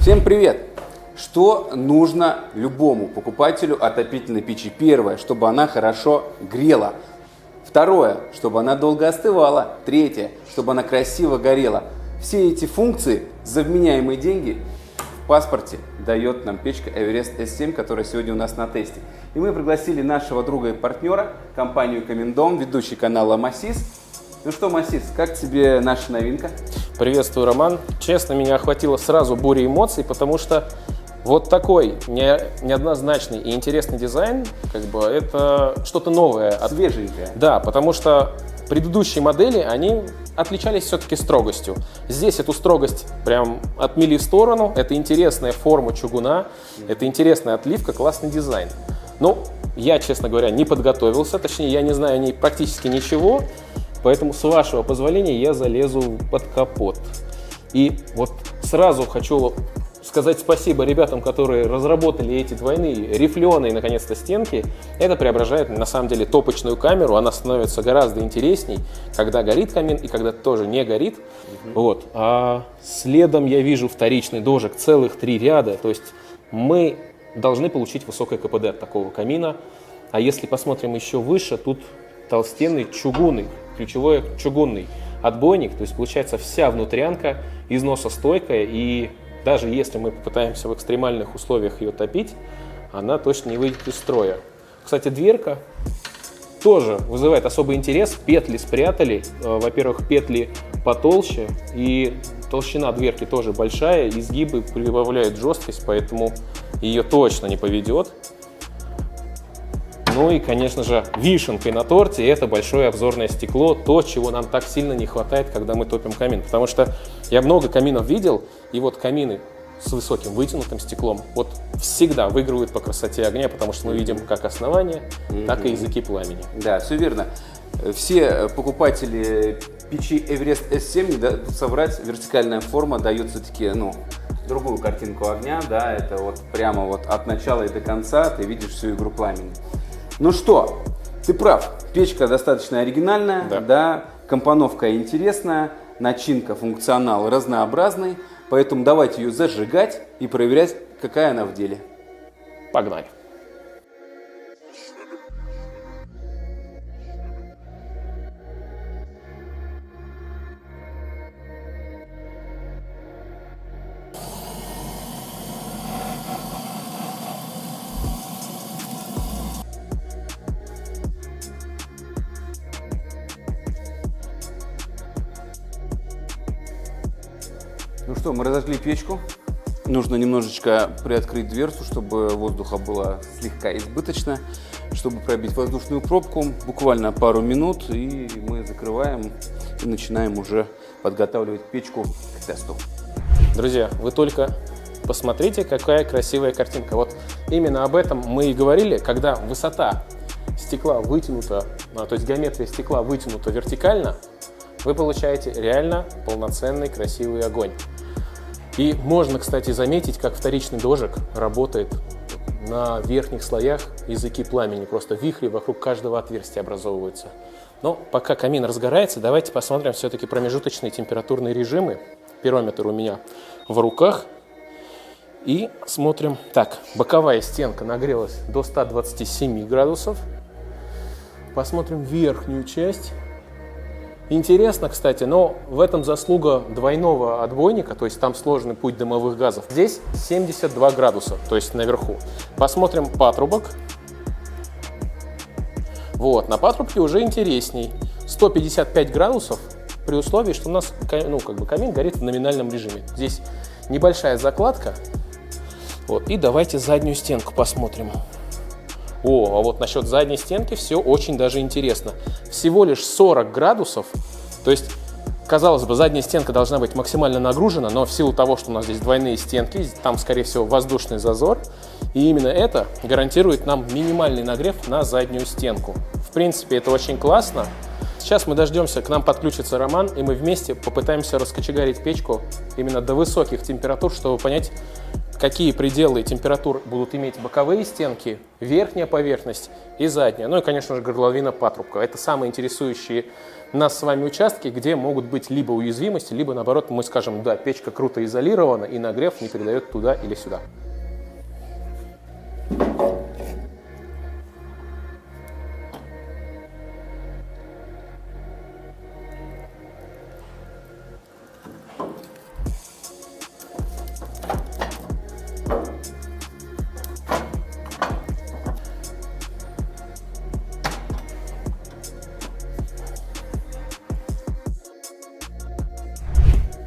Всем привет! Что нужно любому покупателю отопительной печи? Первое, чтобы она хорошо грела. Второе, чтобы она долго остывала. Третье, чтобы она красиво горела. Все эти функции за вменяемые деньги в паспорте дает нам печка Everest S7, которая сегодня у нас на тесте. И мы пригласили нашего друга и партнера, компанию Коминдом, ведущий канала Масис. Ну что, Масис, как тебе наша новинка? Приветствую, Роман. Честно, меня охватило сразу буря эмоций, потому что вот такой неоднозначный и интересный дизайн, это что-то новое. Свеженькое. Да, потому что предыдущие модели, они отличались все-таки строгостью. Здесь эту строгость прям отмели в сторону. Это интересная форма чугуна, это интересная отливка, классный дизайн. Но я, честно говоря, не подготовился, точнее, я не знаю о ней практически ничего. Поэтому, с вашего позволения, я залезу под капот. И вот сразу хочу сказать спасибо ребятам, которые разработали эти двойные рифленые, наконец-то, стенки. Это преображает, на самом деле, топочную камеру. Она становится гораздо интересней, когда горит камин и когда тоже не горит. Вот. А следом я вижу вторичный дожик, целых 3 ряда. То есть мы должны получить высокое КПД от такого камина. А если посмотрим еще выше, тут толстенный чугунный, ключевой чугунный отбойник, то есть получается вся внутрянка износостойкая, и даже если мы попытаемся в экстремальных условиях ее топить, она точно не выйдет из строя. Кстати, дверка тоже вызывает особый интерес, петли спрятали, во-первых, петли потолще, и толщина дверки тоже большая, изгибы прибавляют жесткость, поэтому ее точно не поведет. Ну и, конечно же, вишенкой на торте это большое обзорное стекло, то, чего нам так сильно не хватает, когда мы топим камин. Потому что я много каминов видел, и вот камины с высоким вытянутым стеклом вот всегда выигрывают по красоте огня, потому что мы видим как основание, так и языки пламени. Да, все верно. Все покупатели печи Everest S7, не дадут соврать, вертикальная форма дает все-таки, другую картинку огня, да, это вот прямо вот от начала и до конца ты видишь всю игру пламени. Ну что, ты прав, печка достаточно оригинальная, да, компоновка интересная, начинка, функционал разнообразный, поэтому давайте ее зажигать и проверять, какая она в деле. Погнали! Ну что, мы разожгли печку. Нужно немножечко приоткрыть дверцу, чтобы воздуха было слегка избыточно, чтобы пробить воздушную пробку. Буквально пару минут, и мы закрываем и начинаем уже подготавливать печку к тесту. Друзья, вы только посмотрите, какая красивая картинка. Вот именно об этом мы и говорили, когда высота стекла вытянута, то есть геометрия стекла вытянута вертикально, вы получаете реально полноценный красивый огонь. И можно, кстати, заметить, как вторичный дожик работает на верхних слоях языки пламени. Просто вихри вокруг каждого отверстия образовываются. Но пока камин разгорается, давайте посмотрим все-таки промежуточные температурные режимы. Пирометр у меня в руках. И смотрим. Так, боковая стенка нагрелась до 127 градусов. Посмотрим верхнюю часть. Интересно, кстати, но в этом заслуга двойного отбойника, то есть там сложный путь дымовых газов. Здесь 72 градуса, то есть наверху. Посмотрим патрубок. Вот, на патрубке уже интересней. 155 градусов при условии, что у нас камин горит в номинальном режиме. Здесь небольшая закладка. Вот, и давайте заднюю стенку посмотрим. А вот насчет задней стенки все очень даже интересно. Всего лишь 40 градусов, то есть, казалось бы, задняя стенка должна быть максимально нагружена, но в силу того, что у нас здесь двойные стенки, там, скорее всего, воздушный зазор, и именно это гарантирует нам минимальный нагрев на заднюю стенку. В принципе, это очень классно. Сейчас мы дождемся, к нам подключится Роман, и мы вместе попытаемся раскочегарить печку именно до высоких температур, чтобы понять, какие пределы температур будут иметь боковые стенки, верхняя поверхность и задняя. Ну и, конечно же, горловина патрубка. Это самые интересующие нас с вами участки, где могут быть либо уязвимости, либо, наоборот, мы скажем, да, печка круто изолирована и нагрев не передает туда или сюда.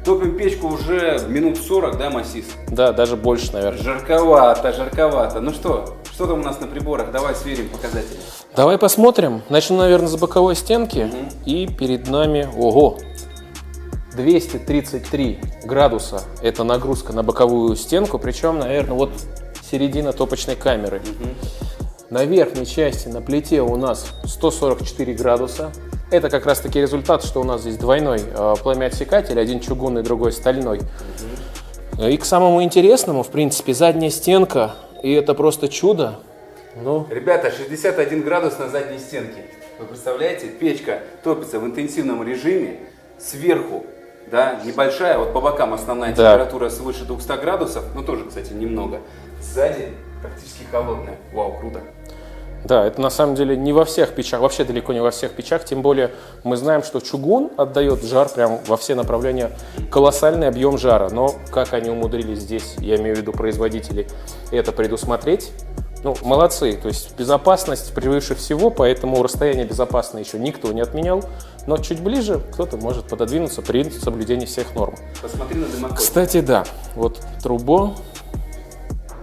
Топим печку уже минут 40, да, Масис? Да, даже больше, наверное. Жарковато, жарковато. Ну что там у нас на приборах? Давай сверим показатели. Давай посмотрим. Начну, наверное, с боковой стенки. И перед нами, ого, 233 градуса. Это нагрузка на боковую стенку. Причем, наверное, вот середина топочной камеры. На верхней части, на плите у нас 144 градуса. Это как раз таки результат, что у нас здесь двойной пламяотсекатель, один чугунный, другой стальной. И к самому интересному, в принципе, задняя стенка, и это просто чудо. Ну, ребята, 61 градус на задней стенке. Вы представляете, печка топится в интенсивном режиме, сверху, да, небольшая, вот по бокам основная температура свыше 200 градусов, ну тоже, кстати, немного. Сзади практически холодная. Вау, круто. Да, это на самом деле не во всех печах, вообще далеко не во всех печах, тем более мы знаем, что чугун отдает жар прям во все направления, колоссальный объем жара, но как они умудрились здесь, я имею в виду производители, это предусмотреть, ну, молодцы, то есть безопасность превыше всего, поэтому расстояние безопасное еще никто не отменял, но чуть ближе кто-то может пододвинуться при соблюдении всех норм. Посмотри на дымоход. Кстати, да, вот труба.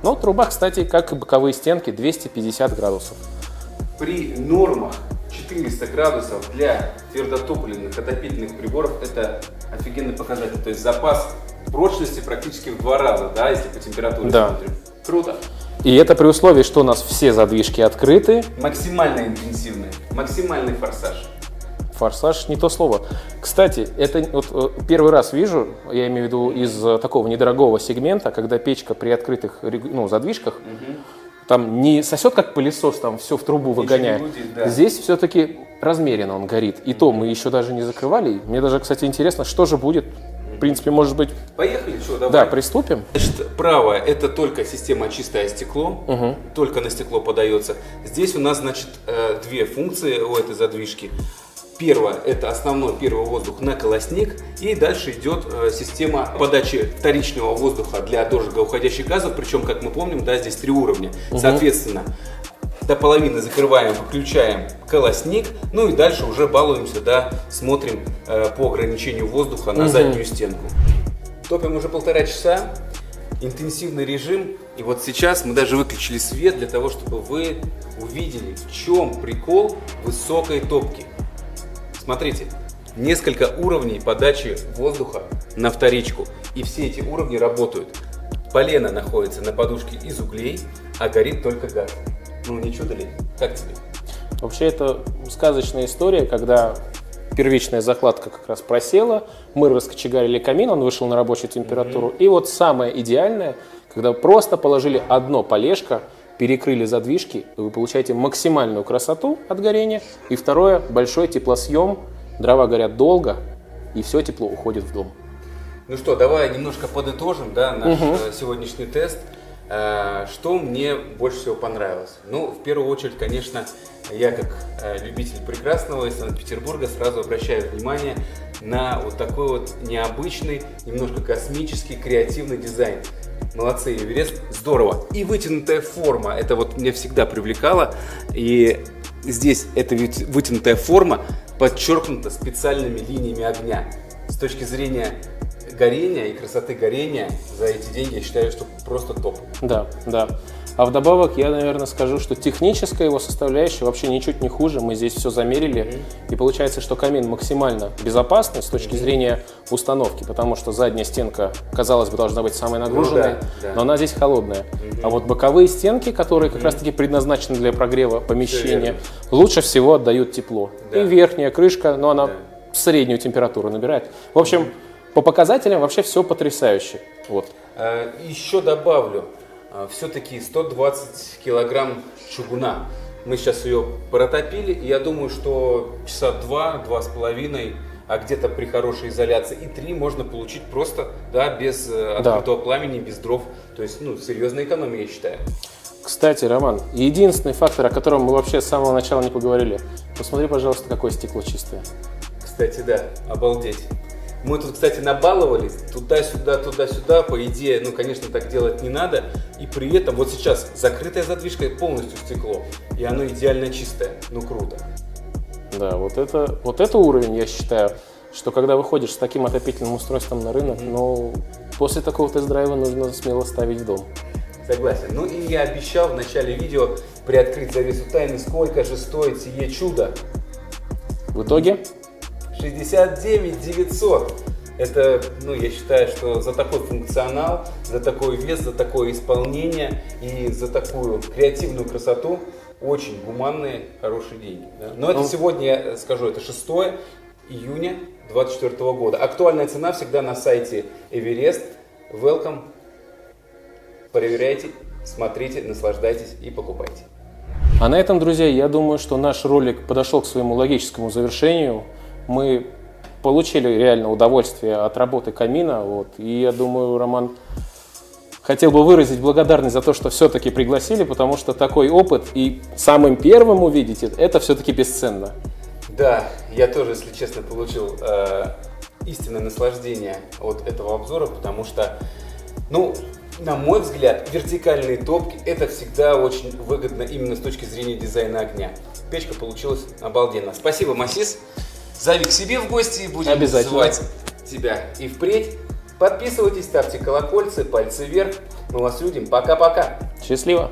Но труба, кстати, как и боковые стенки, 250 градусов. При нормах 400 градусов для твердотопливных отопительных приборов это офигенный показатель. То есть запас прочности практически в 2 раза, да, если по температуре смотрим. Круто. И это при условии, что у нас все задвижки открыты. Максимально интенсивный, максимальный форсаж. Форсаж не то слово. Кстати, это вот первый раз вижу, я имею в виду из такого недорогого сегмента, когда печка при открытых задвижках там не сосет как пылесос, там все в трубу выгоняет. Да. Здесь все-таки размеренно он горит. И то мы еще даже не закрывали. Мне даже, кстати, интересно, что же будет. В принципе, может быть... Поехали, что, давай. Да, приступим. Значит, правая – это только система чистое стекло, только на стекло подается. Здесь у нас, значит, 2 функции у этой задвижки. Первое – это основной первый воздух на колосник, и дальше идет система подачи вторичного воздуха для дожигоуходящих газов, причем, как мы помним, да, здесь 3 уровня. Соответственно, до половины закрываем, выключаем колосник, ну и дальше уже балуемся, да, смотрим по ограничению воздуха на заднюю стенку. Топим уже 1,5 часа, интенсивный режим, и вот сейчас мы даже выключили свет для того, чтобы вы увидели, в чем прикол высокой топки. Смотрите, несколько уровней подачи воздуха на вторичку, и все эти уровни работают. Полено находится на подушке из углей, а горит только газ. Ну, не чудо ли? Как тебе? Вообще, это сказочная история, когда первичная закладка как раз просела, мы раскочегарили камин, он вышел на рабочую температуру. И вот самое идеальное, когда просто положили одно полежко, перекрыли задвижки, и вы получаете максимальную красоту от горения. И второе, большой теплосъем, дрова горят долго, и все тепло уходит в дом. Ну что, давай немножко подытожим, да, наш сегодняшний тест. Что мне больше всего понравилось? Ну, в первую очередь, конечно, я как любитель прекрасного из Санкт-Петербурга сразу обращаю внимание на вот такой вот необычный, немножко космический, креативный дизайн. Молодцы, Эверест, здорово. И вытянутая форма, это вот меня всегда привлекало. И здесь эта вытянутая форма подчеркнута специальными линиями огня. С точки зрения горения и красоты горения, за эти деньги я считаю, что просто топ. Да, да. А вдобавок я, наверное, скажу, что техническая его составляющая вообще ничуть не хуже. Мы здесь все замерили. И получается, что камин максимально безопасный с точки зрения установки, потому что задняя стенка, казалось бы, должна быть самой нагруженной, но она здесь холодная. А вот боковые стенки, которые как раз-таки предназначены для прогрева помещения, лучше всего отдают тепло. И верхняя крышка, но она среднюю температуру набирает. В общем, по показателям вообще все потрясающе. Вот. Еще добавлю, все-таки 120 килограмм чугуна. Мы сейчас ее протопили, и я думаю, что часа 2-2,5, а где-то при хорошей изоляции и 3 можно получить просто, да, без открытого пламени, без дров. То есть, ну, серьезная экономия, я считаю. Кстати, Роман, единственный фактор, о котором мы вообще с самого начала не поговорили. Посмотри, пожалуйста, какое стекло чистое. Кстати, да, обалдеть. Мы тут, кстати, набаловались туда-сюда, туда-сюда. По идее, ну, конечно, так делать не надо. И при этом вот сейчас закрытая задвижка и полностью стекло. И оно идеально чистое. Ну, круто. Да, вот это уровень, я считаю, что когда выходишь с таким отопительным устройством на рынок, ну, после такого тест-драйва нужно смело ставить в дом. Согласен. Ну и я обещал в начале видео приоткрыть завесу тайны, сколько же стоит сие чудо. В итоге? 69 900. Это, ну, я считаю, что за такой функционал, за такой вес, за такое исполнение и за такую креативную красоту очень гуманные, хорошие деньги. Да? Но это сегодня, я скажу, это 6 июня 2024 года. Актуальная цена всегда на сайте Эверест. Welcome. Проверяйте, смотрите, наслаждайтесь и покупайте. А на этом, друзья, я думаю, что наш ролик подошел к своему логическому завершению. Мы получили реально удовольствие от работы камина. Вот. И я думаю, Роман хотел бы выразить благодарность за то, что все-таки пригласили, потому что такой опыт и самым первым увидеть это все-таки бесценно. Да, я тоже, если честно, получил истинное наслаждение от этого обзора, потому что, ну, на мой взгляд, вертикальные топки это всегда очень выгодно именно с точки зрения дизайна огня. Печка получилась обалденно. Спасибо, Масис. Зови к себе в гости, будем звать тебя и впредь. Подписывайтесь, ставьте колокольцы, пальцы вверх. Мы вас любим. Пока-пока. Счастливо.